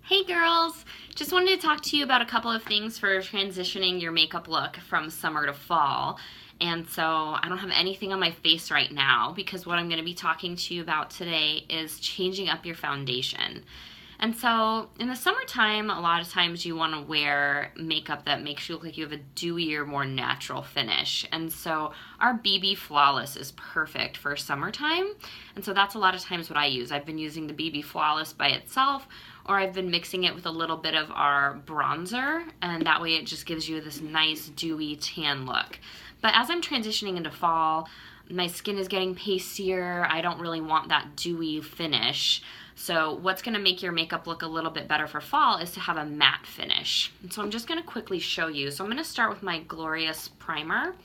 Hey girls! Just wanted to talk to you about a couple of things for transitioning your makeup look from summer to fall. And so I don't have anything on my face right now because what I'm going to be talking to you about today is changing up your foundation. And so in the summertime, a lot of times you want to wear makeup that makes you look like you have a dewier, more natural finish. And so our BB Flawless is perfect for summertime. And so that's a lot of times what I use. I've been using the BB Flawless by itself, or I've been mixing it with a little bit of our bronzer, and that way it just gives you this nice dewy tan look. But as I'm transitioning into fall, my skin is getting pastier. I don't really want that dewy finish. So what's going to make your makeup look a little bit better for fall is to have a matte finish. And so I'm just going to quickly show you. So I'm going to start with my Glorious Primer.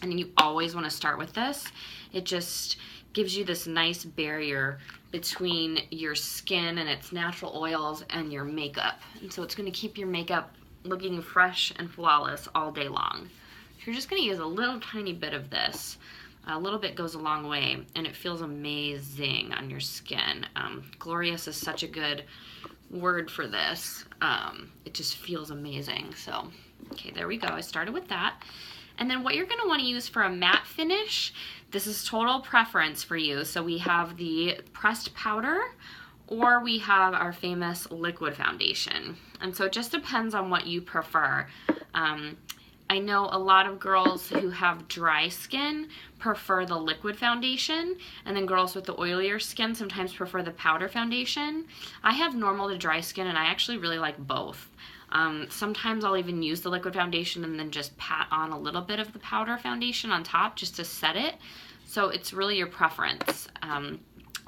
And you always want to start with this. It just gives you this nice barrier between your skin and its natural oils and your makeup. And so it's going to keep your makeup looking fresh and flawless all day long. So you're just going to use a little tiny bit of this. A little bit goes a long way, and it feels amazing on your skin. Glorious is such a good word for this. It just feels amazing. So, okay, there we go. I started with that. And then what you're going to want to use for a matte finish, this is total preference for you. So we have the pressed powder, or we have our famous liquid foundation. And so it just depends on what you prefer. I know a lot of girls who have dry skin prefer the liquid foundation, and then girls with the oilier skin sometimes prefer the powder foundation. I have normal to dry skin, and I actually really like both. Sometimes I'll even use the liquid foundation and then just pat on a little bit of the powder foundation on top just to set it. So it's really your preference.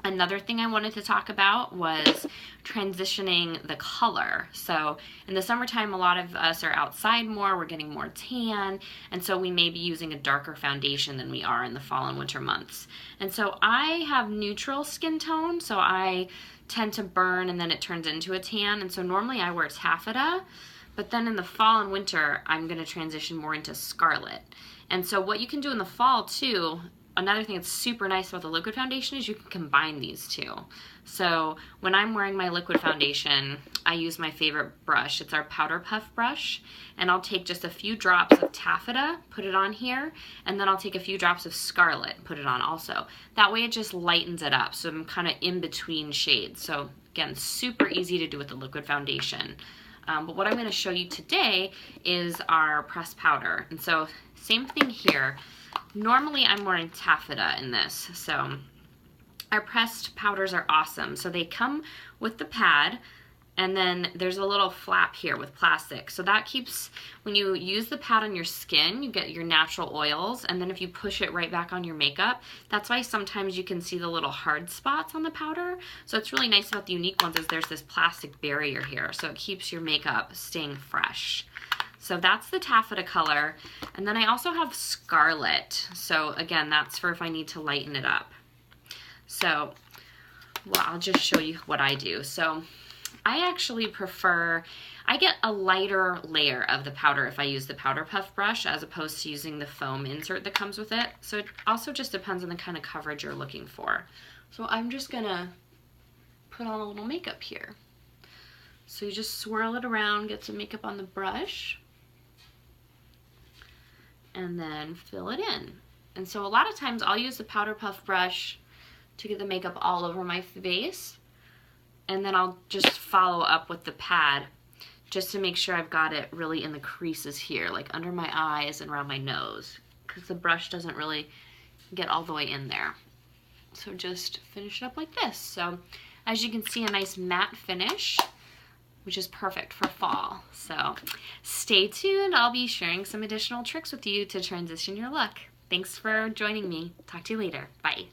Another thing I wanted to talk about was transitioning the color. So in the summertime, a lot of us are outside more, we're getting more tan, and so we may be using a darker foundation than we are in the fall and winter months. And so I have neutral skin tone, so I tend to burn and then it turns into a tan, and so normally I wear taffeta, but then in the fall and winter, I'm gonna transition more into scarlet. And so what you can do in the fall too, another thing that's super nice about the liquid foundation is you can combine these two. So when I'm wearing my liquid foundation, I use my favorite brush. It's our Powder Puff brush, and I'll take just a few drops of taffeta, put it on here, and then I'll take a few drops of scarlet, put it on also. That way it just lightens it up, so I'm kind of in between shades. So again, super easy to do with the liquid foundation. But what I'm going to show you today is our pressed powder. And so same thing here. Normally I'm wearing taffeta in this, so our pressed powders are awesome. So they come with the pad, and then there's a little flap here with plastic. So that keeps, when you use the pad on your skin, you get your natural oils, and then if you push it right back on your makeup, that's why sometimes you can see the little hard spots on the powder. So it's really nice about the Younique ones is there's this plastic barrier here, so it keeps your makeup staying fresh. So that's the taffeta color. And then I also have scarlet. So again, that's for if I need to lighten it up. So, well, I'll just show you what I do. So I actually prefer, I get a lighter layer of the powder if I use the Powder Puff brush as opposed to using the foam insert that comes with it. So it also just depends on the kind of coverage you're looking for. So I'm just gonna put on a little makeup here. So you just swirl it around, get some makeup on the brush, and then fill it in. And so a lot of times I'll use the Powder Puff brush to get the makeup all over my face, and then I'll just follow up with the pad just to make sure I've got it really in the creases here, like under my eyes and around my nose, because the brush doesn't really get all the way in there. So just finish it up like this. So as you can see, a nice matte finish, which is perfect for fall. So stay tuned. I'll be sharing some additional tricks with you to transition your look. Thanks for joining me. Talk to you later. Bye.